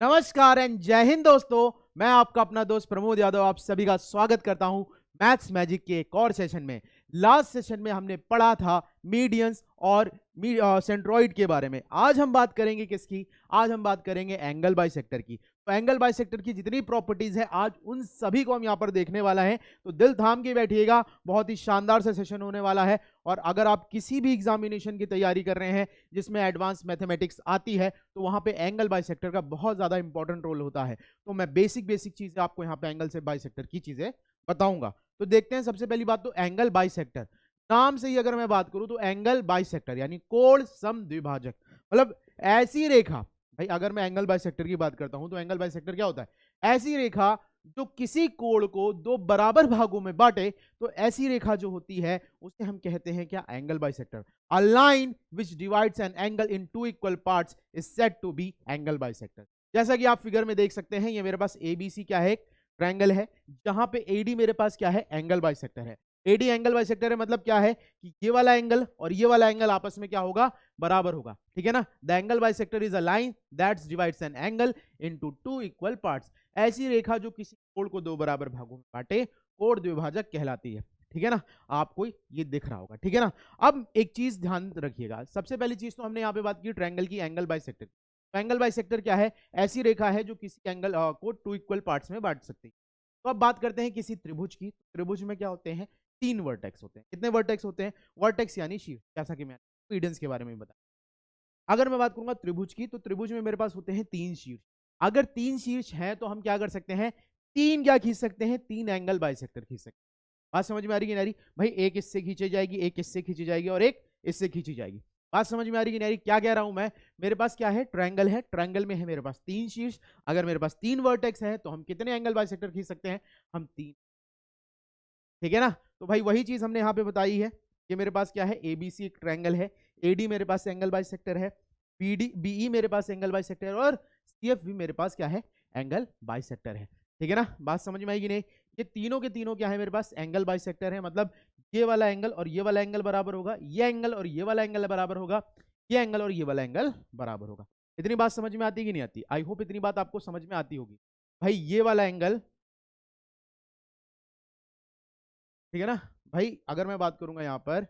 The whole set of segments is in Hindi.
नमस्कार एंड जय हिंद दोस्तों। मैं आपका अपना दोस्त प्रमोद यादव आप सभी का स्वागत करता हूं मैथ्स मैजिक के एक और सेशन में। लास्ट सेशन में हमने पढ़ा था मीडियंस और सेंट्रॉइड के बारे में। आज हम बात करेंगे किसकी? आज हम बात करेंगे एंगल बाइसेक्टर की। तो एंगल बाइसेक्टर की जितनी प्रॉपर्टीज है आज उन सभी को हम यहां पर देखने वाला है। तो दिल थाम के बैठिएगा, बहुत ही शानदार सा सेशन होने वाला है। और अगर आप किसी भी एग्जामिनेशन की तैयारी कर रहे हैं जिसमें एडवांस मैथमेटिक्स आती है तो वहां पे एंगल बाइसेक्टर का बहुत ज्यादा इंपॉर्टेंट रोल होता है। तो मैं बेसिक बेसिक चीजें आपको यहाँ पे एंगल से बाइसेक्टर की चीजें बताऊंगा। तो देखते हैं। सबसे पहली बात तो एंगल बाइसेक्टर, नाम से ही अगर मैं बात करूं तो एंगल बाइसेक्टर यानी कोण सम द्विभाजक, मतलब ऐसी रेखा। भाई अगर मैं एंगल बाइसेक्टर की बात करता हूं तो एंगल बाइसेक्टर क्या होता है? ऐसी रेखा जो किसी कोण को दो बराबर भागों में बांटे। तो ऐसी रेखा जो होती है उसे हम कहते हैं क्या? Angle bisector. A line which divides an angle in two equal parts is said to be angle bisector। जैसा कि आप फिगर में देख सकते हैं, ये मेरे पास ABC क्या है? ट्रायंगल है, जहां पे AD मेरे पास क्या है? एंगल बाइसेक्टर है। AD एंगल बाइसेक्टर है, मतलब क्या है कि ये वाला एंगल और ये वाला एंगल आपस में क्या होगा? बराबर होगा। ठीक है ना? The angle bisector is a line that divides an angle into two equal parts. ऐसी रेखा जो किसी कोण को दो बराबर भागों में बांटे कोण द्विभाजक कहलाती है। ठीक है ना? आपको ये दिख रहा होगा। ठीक है ना? अब एक चीज ध्यान रखिएगा। सबसे पहली चीज तो हमने यहाँ पे बात की ट्रायंगल की, एंगल बाइसेक्टर। तो एंगल बाइसेक्टर क्या है? ऐसी रेखा है जो किसी एंगल को टू इक्वल पार्ट्स में बांट सकती है। तो अब बात करते हैं किसी त्रिभुज की। त्रिभुज में क्या होते हैं? तीन वर्टेक्स होते हैं। कितने वर्टेक्स होते हैं? वर्टेक्स यानी शीर्ष, जैसा कि मैं इम्पीडेंस के बारे में बताया। अगर मैं बात करूंगा त्रिभुज की, तो त्रिभुज में मेरे पास होते हैं तीन शीर्ष। अगर तीन शीर्ष हैं तो हम क्या कर सकते हैं? तीन क्या खींच सकते हैं? तीन एंगल बाइसेक्टर खींच सकते हैं। बात समझ में आ रही कि नहीं आ रही? भाई एक इससे खींची जाएगी, एक इससे खींची जाएगी और एक इससे खींची जाएगी। बात समझ में आ रही कि नहीं आ रही? क्या कह रहा हूं मैं? मेरे पास क्या है? ट्रायंगल है, ट्रायंगल में है मेरे पास तीन शीर्ष। अगर मेरे पास तीन वर्टेक्स है तो हम कितने एंगल बाइसेक्टर खींच सकते हैं? हम तीन। ठीक है ना? तो भाई वही चीज हमने यहाँ पे बताई है। ये मेरे पास क्या है? एबीसी एक ट्रायंगल है, एडी मेरे पास एंगल बाइसेक्टर है, बीडी बीई मेरे पास एंगल बाइसेक्टर है और सीएफ भी मेरे पास क्या है? एंगल बाइसेक्टर है। ठीक है ना? बात समझ में आएगी नहीं? ये तीनों के तीनों क्या है? मेरे पास एंगल बाइसेक्टर है, मतलब ये वाला एंगल और ये वाला एंगल बराबर होगा, ये एंगल और ये वाला एंगल बराबर होगा, ये एंगल और ये वाला एंगल बराबर होगा। इतनी बात समझ में आती कि नहीं आती? आई होप इतनी बात आपको समझ में आती होगी। भाई ये वाला एंगल, ठीक है ना? भाई अगर मैं बात करूंगा यहाँ पर,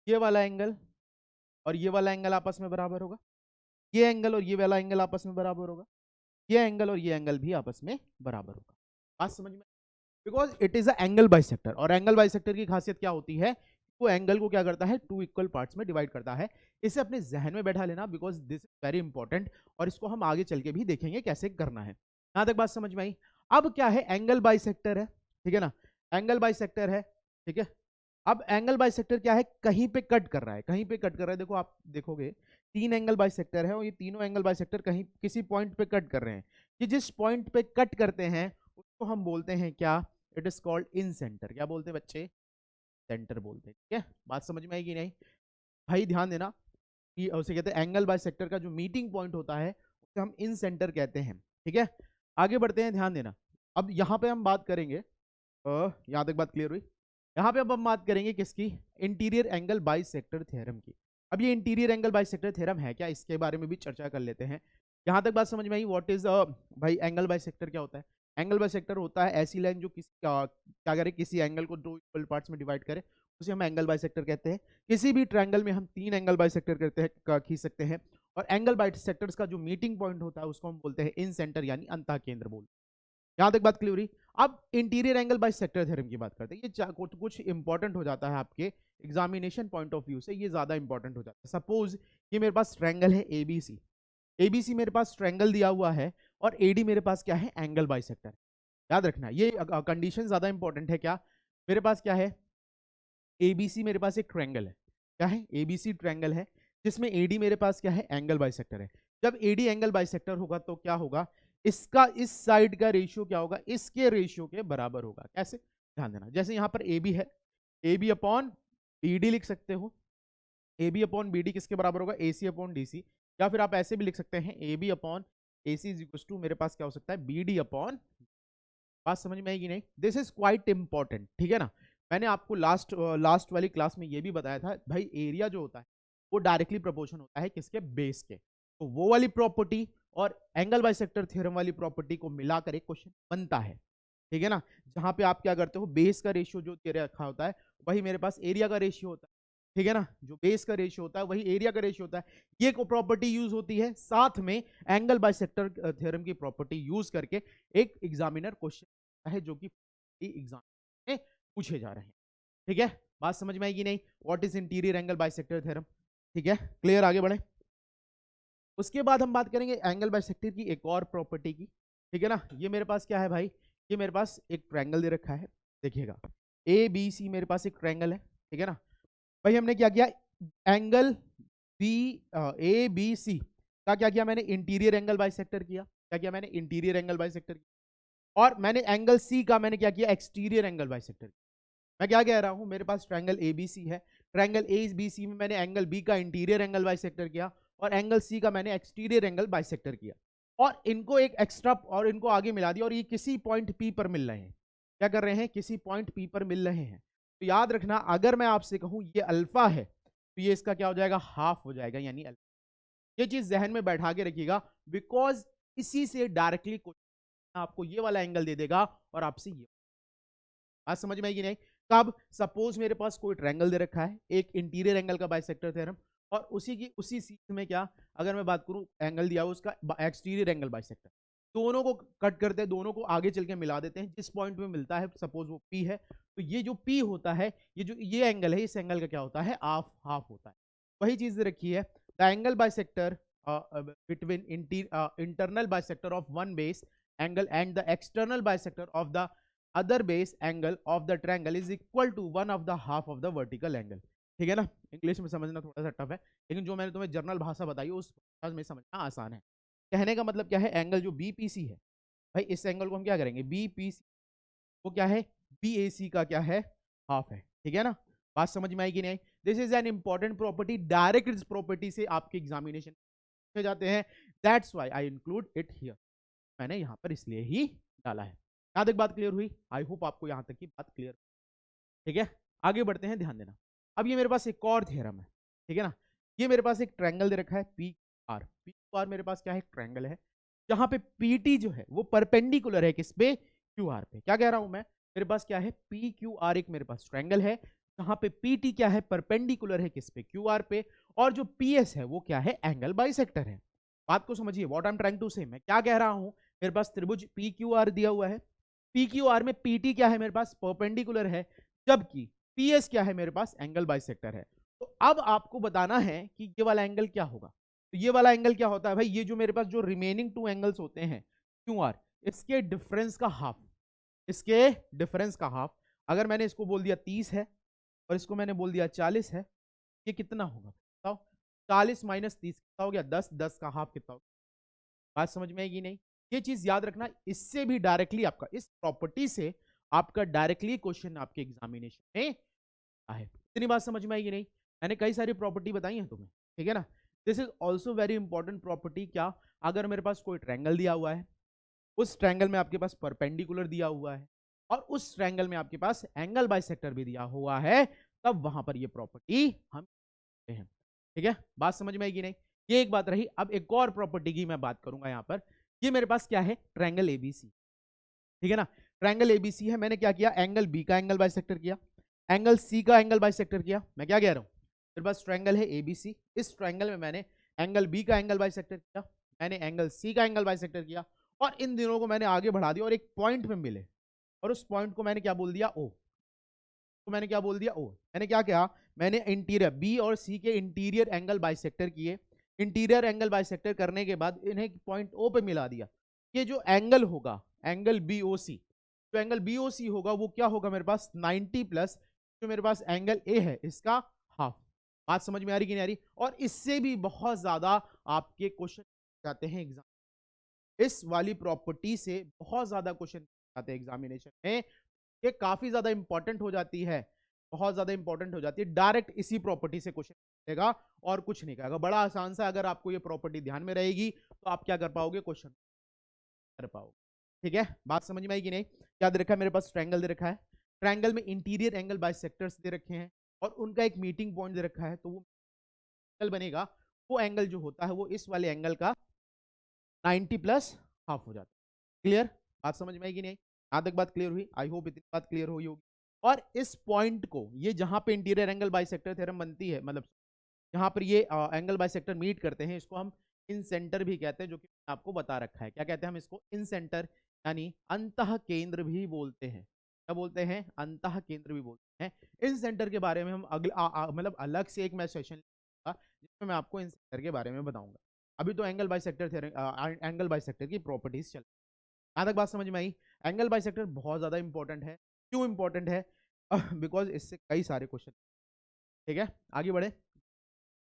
ये वाला एंगल और ये वाला एंगल आपस में बराबर होगा, ये एंगल और ये वाला एंगल आपस में बराबर होगा, ये एंगल और ये एंगल भी आपस में बराबर होगा। बात समझ में? Because it is a angle bisector. और एंगल बाइसेक्टर की खासियत क्या होती है? वो एंगल को क्या करता है? टू इक्वल पार्ट्स में डिवाइड करता है। इसे अपने जहन में बैठा लेना, because this is very important. और इसको हम आगे चल के भी देखेंगे कैसे करना है। यहां तक बात समझ में आई? अब क्या है? एंगल बाइसेक्टर है, ठीक है ना? एंगल बाइसेक्टर है, ठीक है। अब एंगल बाइसेक्टर क्या है? कहीं पे कट कर रहा है, कहीं पे कट कर रहा है। देखो आप देखोगे तीन एंगल बाइसेक्टर है और ये तीनों एंगल बाइसेक्टर कहीं किसी पॉइंट पे कट कर रहे हैं। कि जिस पॉइंट पे कट करते हैं उसको हम बोलते हैं क्या? It is called in centre. क्या बोलते हैं बच्चे? सेंटर बोलते हैं। ठीक है? बात समझ में आएगी नहीं? भाई ध्यान देना कि उसे कहते हैं एंगल बाइसेक्टर का जो मीटिंग पॉइंट होता है उसे हम इन सेंटर कहते हैं। ठीक है? आगे बढ़ते हैं, ध्यान देना। अब यहाँ पे हम बात करेंगे, यहाँ तक बात क्लियर हुई? यहाँ पे अब हम बात करेंगे किसकी? इंटीरियर एंगल बाइसेक्टर थ्योरम की। अब ये इंटीरियर एंगल बाइसेक्टर थ्योरम है क्या, इसके बारे में भी चर्चा कर लेते हैं। यहाँ तक बात समझ में आई? व्हाट इज भाई एंगल बाइसेक्टर क्या होता है? एंगल बाइसेक्टर होता है ऐसी लाइन जो किसी क्या करे? किसी एंगल को दो इक्वल पार्ट्स में डिवाइड करे, उसे हम एंगल बाइसेक्टर कहते हैं। किसी भी ट्रायंगल में हम तीन एंगल बाइसेक्टर करते हैं, खींच सकते हैं। और एंगल बाइसेक्टर्स का जो मीटिंग पॉइंट होता है उसको हम बोलते हैं इन सेंटर यानी अंतः केंद्र बोलते हैं। यहां तक बात क्लियर हुई? अब इंटीरियर एंगल बाइसेक्टर थ्योरम की बात करते हैं। ये कुछ इंपॉर्टेंट हो जाता है आपके एग्जामिनेशन पॉइंट ऑफ व्यू से, ये ज्यादा इंपॉर्टेंट हो जाता है। सपोज ये मेरे पास ट्रायंगल है एबीसी, एबीसी मेरे पास ट्रायंगल दिया हुआ है और एडी मेरे पास क्या है? Angle bisector. याद रखना ये कंडीशन ज्यादा इंपॉर्टेंट है। क्या मेरे पास क्या है? एबीसी मेरे पास एक ट्रायंगल है। क्या है? एबीसी ट्रायंगल है जिसमें एडी मेरे पास क्या है? एंगल बाइसेक्टर है। जब एडी एंगल बाइसेक्टर होगा तो क्या होगा? इसका इस साइड का रेशियो क्या होगा? इसके रेशियो के बराबर होगा। कैसे? ध्यान देना। जैसे यहां पर ए बी है, A B upon B D लिख सकते हो। A B upon B D किसके बराबर होगा? A C upon D C. या फिर आप ऐसे भी लिख सकते हैं A B upon A C is equal to मेरे पास क्या हो सकता है? B D upon. बात समझ में आएगी नहीं? This is quite important. ठीक है ना? मैंने आपको लास्ट वाली क्लास में ये भी बताया था भाई, एरिया जो होता है वो डायरेक्टली प्रोपोर्शन होता है किसके? बेस के। तो वो वाली प्रॉपर्टी और एंगल बाइसेक्टर थ्योरम वाली प्रॉपर्टी को मिलाकर एक क्वेश्चन बनता है, ठीक है ना, जहां पे आप क्या करते हो, बेस का रेशियो जो तेरे रखा होता है वही मेरे पास एरिया का रेशियो होता है, ठीक है ना, जो बेस का रेशियो होता है वही एरिया का रेशियो होता है। ये को प्रॉपर्टी यूज होती है, साथ में एंगल बाइसेक्टर थ्योरम की प्रॉपर्टी यूज करके एक एग्जामिनर क्वेश्चन है जो कि एग्जाम में पूछे जा रहे हैं, ठीक है। बात समझ में आएगी नहीं, what is interior angle bisector theorem, ठीक है, क्लियर, आगे बढ़े। उसके बाद हम बात करेंगे एंगल बाइसेक्टर की एक और प्रॉपर्टी की, ठीक है ना। ये मेरे पास क्या है भाई, ये मेरे पास एक ट्रायंगल दे रखा है, देखिएगा ए बी सी मेरे पास एक ट्रायंगल है, ठीक है ना। भाई हमने क्या किया, angle B A B C का क्या किया मैंने, इंटीरियर एंगल बाइसेक्टर किया, क्या किया मैंने, इंटीरियर एंगल बाइसेक्टर किया। और मैंने एंगल सी का मैंने क्या किया, एक्सटीरियर एंगल बाइसेक्टर किया। मैं क्या कह रहा हूं, मेरे पास ट्रायंगल ए बी सी है, ट्रायंगल ए बी सी में मैंने एंगल बी का इंटीरियर एंगल बाइसेक्टर किया और एंगल सी का मैंने एक्सटीरियर एंगल बाइसेक्टर किया, और इनको एक एक्स्ट्रा और इनको आगे मिला दिया, और ये किसी पॉइंट पी पर मिल रहे हैं, क्या कर रहे हैं, किसी पॉइंट पी पर मिल रहे हैं। तो याद रखना, अगर मैं आपसे कहूं ये अल्फा है तो ये इसका क्या हो जाएगा, हाफ हो जाएगा, यानी अल्फा। ये चीज जहन में बैठा के रखिएगा, बिकॉज इसी से डायरेक्टली क्वेश्चन आपको ये वाला एंगल दे देगा और आपसे ये, बात समझ में आएगी नहीं। कब, सपोज मेरे पास कोई ट्रायंगल दे रखा है, एक इंटीरियर एंगल का बाइसेक्टर थ्योरम, और उसी सीट में क्या, अगर मैं बात करूं एंगल दिया हुआ उसका एक्सटीरियर एंगल बाइसेक्टर, दोनों को कट करते हैं, दोनों को आगे चल के मिला देते हैं, जिस पॉइंट में मिलता है, सपोज वो पी है, तो ये जो पी होता है, ये जो ये एंगल है, इस एंगल का क्या होता है, हाफ हाफ होता है। वही चीज रखी है, the angle bisector between internal bisector of one base angle and the external bisector of the other base angle of the triangle is equal to one of the half of the vertical angle, ठीक है ना। इंग्लिश में समझना थोड़ा सा टफ है, लेकिन जो मैंने तुम्हें जर्नल भाषा बताई उस भाषा में समझना आसान है। कहने का मतलब क्या है, एंगल जो बीपीसी है भाई, इस एंगल को हम क्या करेंगे, बीपीसी वो क्या है, बीएसी का क्या है, हाफ है, ठीक है ना। बात समझ में आएगी नहीं, this is an important property, direct इस प्रॉपर्टी से आपके एग्जामिनेशन पूछे जाते हैं, that's why I include it here, मैंने यहां पर इसलिए ही डाला है। यहां तक बात क्लियर हुई, आई होप आपको यहां तक की बात क्लियर, ठीक है। आगे बढ़ते हैं, ध्यान देना। अब ये मेरे पास एक और थ्योरम है, ठीक है ना। ये मेरे पास एक ट्रायंगल दे रखा है पी क्यू आर मेरे पास क्या है, ट्रायंगल है, जहां पे पीटी जो है वो परपेंडिकुलर है किस पे, क्यू आर पे। क्या कह रहा हूं मैं, मेरे पास क्या है, पी क्यू आर एक मेरे पास ट्रायंगल है, जहां पे पीटी क्या है, परपेंडिकुलर है किस पे, क्यू आर पे, और जो पीएस है वो क्या है, एंगल बाइसेक्टर है। बात को समझिए, what I am trying to say, मैं क्या कह रहा हूं, मेरे पास त्रिभुज पी क्यू आर दिया हुआ है, पी क्यू आर में पीटी क्या है मेरे पास, परपेंडिकुलर है, जबकि पीएस क्या है मेरे पास, एंगल बाइसेक्टर है। तो अब आपको बताना है कि ये वाला एंगल क्या होगा। तो ये वाला एंगल क्या होता है भाई, ये जो मेरे पास जो रिमेनिंग टू एंगल्स होते हैं क्यू आर, इसके डिफरेंस का हाफ, इसके डिफरेंस का हाफ, अगर मैंने इसको बोल दिया 30 है और इसको मैंने बोल दिया 40 है, ये कितना होगा बताओ, 40 माइनस 30 कितना हो गया, 10, 10 का हाफ कितना होगा। बात समझ में आएगी नहीं, ये चीज याद रखना, इससे भी डायरेक्टली आपका, इस प्रॉपर्टी से आपका डायरेक्टली क्वेश्चन आपके एग्जामिनेशन में है। इतनी बात समझ में आएगी नहीं, मैंने कई सारी प्रॉपर्टी बताई है तुम्हें, ठीक है ना। This is also very important property, क्या, अगर मेरे पास कोई ट्रायंगल दिया हुआ है, उस ट्रायंगल में आपके पास परपेंडिकुलर दिया हुआ है, और उस ट्रायंगल में आपके पास एंगल बाइसेक्टर भी दिया हुआ है, तब वहां पर ये प्रॉपर्टी हम हैं, ठीक है। बात समझ में आएगी नहीं, ये एक बात रही। अब एक और प्रॉपर्टी की मैं बात करूंगा यहां पर, ये मेरे पास क्या है, ट्रायंगल एबीसी, ठीक है ना। ट्रायंगल एबीसी है, मैंने क्या किया, एंगल बी का एंगल बाइसेक्टर किया, एंगल सी का एंगल बाइसेक्टर किया। मैं क्या कह रहा हूं, मेरे पास ट्रायंगल है एबीसी, इस ट्रायंगल में मैंने एंगल बी का एंगल बाइसेक्टर किया, मैंने एंगल सी का एंगल बाइसेक्टर किया, और इन दिनों को मैंने आगे बढ़ा दिया और एक पॉइंट में मिले, और उस पॉइंट को मैंने क्या बोल दिया, ओ, तो मैंने क्या बोल दिया, ओ। मैंने क्या किया, मैंने इंटीरियर बी और सी के इंटीरियर एंगल बाइसेक्टर किए, इंटीरियर एंगल बाइसेक्टर करने के बाद इन्हें पॉइंट ओ पे मिला दिया। ये जो एंगल होगा, एंगल बीओसी, जो एंगल बीओसी होगा वो क्या होगा मेरे पास, 90 प्लस जो मेरे पास एंगल ए है इसका हाफ। बात समझ में आ रही कि नहीं आ रही, और इससे भी बहुत ज्यादा आपके क्वेश्चन जाते हैं एग्जाम, इस वाली प्रॉपर्टी से बहुत ज्यादा क्वेश्चन आते हैं एग्जामिनेशन में, ये काफी ज्यादा इंपॉर्टेंट हो जाती है, बहुत ज्यादा इंपॉर्टेंट हो जाती है, डायरेक्ट इसी प्रॉपर्टी से क्वेश्चन पूछेगा और कुछ नहीं कहेगा। बड़ा आसान सा, अगर आपको ये प्रॉपर्टी ध्यान में रहेगी तो आप क्या कर पाओगे, क्वेश्चन कर पाओगे, ठीक है। बात समझ में आएगी नहीं, क्या दे रखा है मेरे पास, ट्रायंगल दे रखा है, ट्रायंगल में इंटीरियर एंगल बाइसेक्टर्स दे रखे हैं, और उनका एक मीटिंग पॉइंट दे रखा है, तो वो एंगल बनेगा वो एंगल जो होता है वो इस वाले एंगल का 90 प्लस हाफ हो जाता है। क्लियर? बात समझ में आई कि नहीं? यहां तक बात क्लियर हुई? आई होप इतनी बात क्लियर हुई होगी। और इस पॉइंट को, ये जहां पे इंटीरियर एंगल बाइसेक्टर थ्योरम बनती है, मतलब जहां पर ये एंगल बाइसेक्टर मीट करते हैं, इसको हम इन सेंटर भी कहते हैं, जो कि आपको बता रखा है। क्या कहते हैं हम इसको? इन सेंटर, यानी अंतः केंद्र भी बोलते हैं। क्या बोलते हैं? अंतः केंद्र भी बोलते हैं। इन सेंटर के बारे में हम मतलब अलग से एक मैं सेशन लूंगा जिसमें मैं आपको इन सेंटर के बारे में बताऊंगा। अभी तो एंगल बाइसेक्टर की प्रॉपर्टीज चल, यहां तक बात समझ में आई? एंगल बाइसेक्टर बहुत ज्यादा इंपॉर्टेंट है। क्यों इंपॉर्टेंट है? बिकॉज इससे कई सारे क्वेश्चन। ठीक है, आगे बढ़े।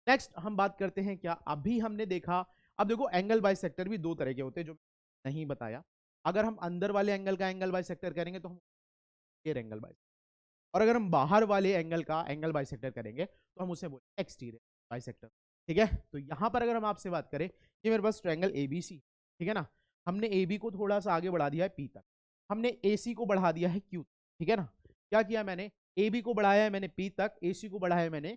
नेक्स्ट हम बात करते हैं, क्या अभी हमने देखा, अब देखो एंगल बाइसेक्टर भी दो तरह के होते हैं जो नहीं बताया। अगर हम अंदर वाले एंगल का एंगल बाइसेक्टर करेंगे तो हम एंगल बाइसेक्टर, और अगर हम बाहर वाले एंगल का एंगल बाइसेक्टर करेंगे तो हम उसे बोलेंगे एक्सटीरियर बाइसेक्टर। ठीक है, तो यहां पर अगर हम आपसे बात करें, ये मेरे पास ट्रायंगल एबीसी, ठीक है ना, हमने AB को थोड़ा सा आगे बढ़ा दिया है P तक, हमने AC को बढ़ा दिया है Q, ठीक है ना। क्या किया मैंने? AB को बढ़ाया है मैंने P तक, AC को बढ़ाया है मैंने।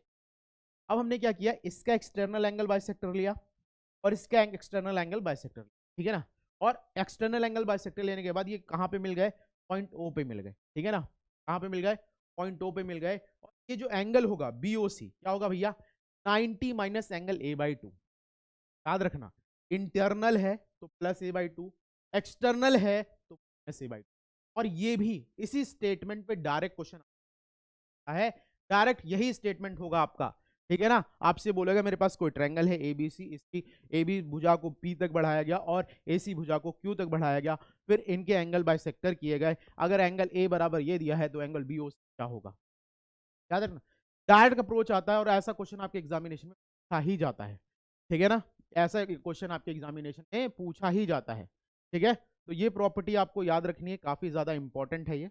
अब हमने क्या किया, इसका एक्सटर्नल एंगल बाइसेक्टर लिया और इसका एक्सटर्नल एंगल बाइसेक्टर, ठीक है ना। और एक्सटर्नल एंगल बाइसेक्टर लेने के बाद ये कहां पे मिल गए? पॉइंट O पे मिल गए, ठीक है ना। कहां पे मिल गए? पॉइंट O पे मिल गए। और ये जो एंगल होगा BOC क्या होगा भैया? 90 माइनस एंगल A/2। याद रखना, इंटरनल है तो प्लस A/2, एक्सटर्नल है तो माइनस A/2। और ये भी इसी स्टेटमेंट पे डायरेक्ट क्वेश्चन है, डायरेक्ट यही स्टेटमेंट होगा आपका, ठीक है ना। आपसे बोलेगा मेरे पास कोई ट्रायंगल है ABC, इसकी AB भुजा को P तक बढ़ाया गया और AC भुजा को Q तक बढ़ाया गया, फिर इनके एंगल बाइसेक्टर किए गए। अगर एंगल A बराबर ये दिया है तो एंगल BOC क्या होगा? याद रखना, डायरेक्ट अप्रोच आता है और ऐसा क्वेश्चन आपके एग्जामिनेशन में पूछा ही जाता है, ठीक है ना। ऐसा क्वेश्चन आपके एग्जामिनेशन में पूछा ही जाता है, ठीक है। तो ये प्रॉपर्टी आपको याद रखनी है, काफी ज्यादा इंपॉर्टेंट है ये,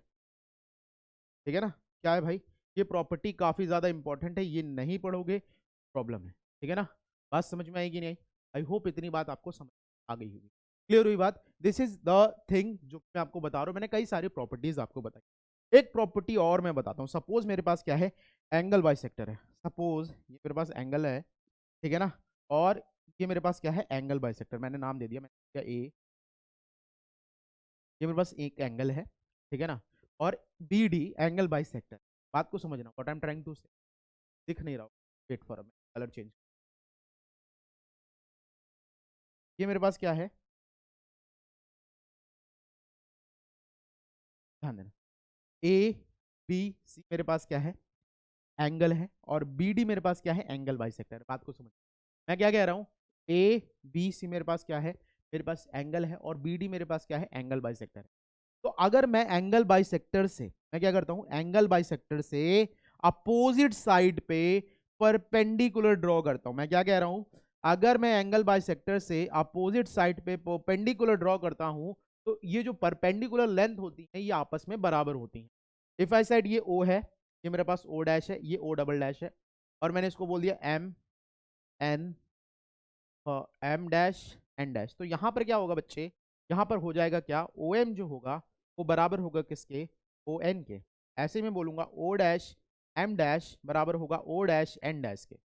ठीक है ना। क्या है भाई? ये प्रॉपर्टी काफी ज्यादा इंपॉर्टेंट है, ये नहीं पढ़ोगे प्रॉब्लम है, ठीक है ना। बात समझ में आएगी नहीं? आई होप इतनी बात आपको समझ आ गई होगी, क्लियर हुई बात। दिस इज द थिंग जो मैं आपको बता रहा हूं, मैंने कई सारी प्रॉपर्टीज आपको बताई। एक प्रॉपर्टी और मैं बताता हूँ। सपोज मेरे पास क्या है? एंगल बाइसेक्टर है। सपोज ये मेरे पास एंगल है, ठीक है ना, और ये मेरे पास क्या है? Angle bisector. मैंने नाम दे दिया, मैंने दिया ए। ये मेरे पास एक एंगल है, ठीक है ना, और BD एंगल बाइसेक्टर। बात को समझना, what I am trying to say. दिख नहीं रहा, वेट फॉर कलर चेंज। ये मेरे पास क्या है? ध्यान देना, ABC मेरे पास क्या है? एंगल है, और BD मेरे पास क्या है? Angle bisector. बात को समझ, मैं क्या कह रहा हूँ? ABC मेरे पास क्या है? मेरे पास एंगल है, और BD मेरे पास क्या है? एंगल बाइसेक्टर है। तो अगर मैं एंगल बाइसेक्टर से, मैं क्या करता हूं, एंगल बाइसेक्टर से अपोजिट साइड पे परपेंडिकुलर ड्रॉ करता हूं। मैं क्या कह रहा हूं? अगर मैं एंगल बाइसेक्टर से अपोजिट साइड पे परपेंडिकुलर ड्रॉ करता हूं, तो ये जो परपेंडिकुलर लेंथ होती है ये आपस में बराबर होती है। इफ आई साइड ये O है, ये मेरे पास O डैश है, ये O डबल डैश है, और मैंने इसको बोल दिया M M dash N dash. तो यहां पर क्या होगा बच्चे? यहां पर हो जाएगा क्या? OM जो होगा वो बराबर होगा किसके? ON के। ऐसे में बोलूंगा O डैश M डैश बराबर होगा O डैश N डैश के।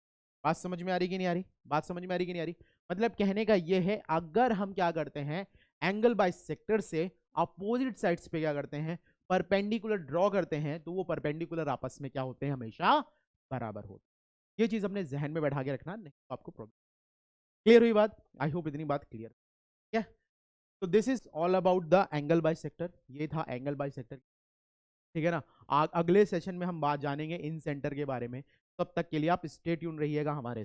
बात समझ में आ रही कि नहीं आ रही? बात समझ में आ रही कि नहीं आ रही? मतलब कहने का ये है, अगर हम क्या करते हैं, एंगल बाइसेक्टर से अपोजिट साइड्स पे क्या करते हैं, परपेंडिकुलर ड्रॉ करते हैं, तो वो परपेंडिकुलर आपस में क्या होते हैं? हमेशा बराबर होते हैं। ये चीज अपने जहन में बैठा के रखना, नहीं तो आपको प्रॉब्लम। क्लियर हुई बात? आई होप इतनी बात क्लियर है। तो this is all about the angle bisector. ये था एंगल बाइसेक्टर, ठीक है ना। अगले सेशन में हम बात जानेंगे इन सेंटर के बारे में। तब तक के लिए आप स्टे ट्यून रहिएगा हमारे साथ।